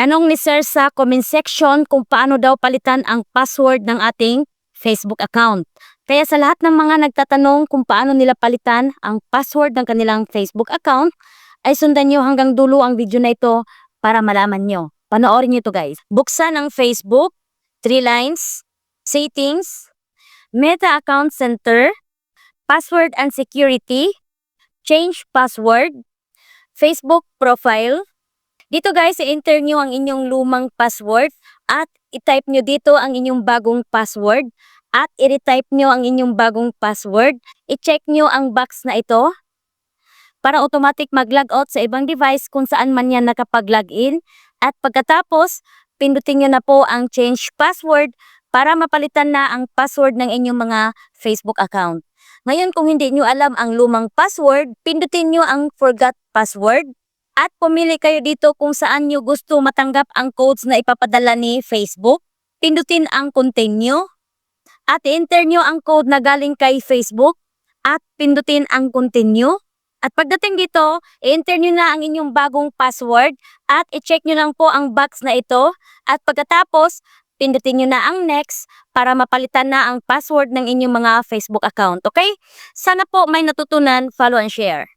Tanong ni Sir sa comment section kung paano daw palitan ang password ng ating Facebook account. Kaya sa lahat ng mga nagtatanong kung paano nila palitan ang password ng kanilang Facebook account, ay sundan nyo hanggang dulo ang video na ito para malaman nyo. Panoorin nyo ito guys. Buksan ang Facebook, 3 lines, settings, Meta Account Center, password and security, change password, Facebook profile. Dito guys, i-enter nyo ang inyong lumang password at i-type nyo dito ang inyong bagong password at i-retype nyo ang inyong bagong password. I-check nyo ang box na ito para automatic mag-logout sa ibang device kung saan man yan nakapag-login. At pagkatapos, pindutin nyo na po ang change password para mapalitan na ang password ng inyong mga Facebook account. Ngayon kung hindi nyo alam ang lumang password, pindutin nyo ang forgot password. At pumili kayo dito kung saan nyo gusto matanggap ang codes na ipapadala ni Facebook. Pindutin ang continue. At i-enter nyo ang code na galing kay Facebook. At pindutin ang continue. At pagdating dito, i-enter nyo na ang inyong bagong password. At i-check nyo lang po ang box na ito. At pagkatapos, pindutin nyo na ang next para mapalitan na ang password ng inyong mga Facebook account. Okay? Sana po may natutunan. Follow and share.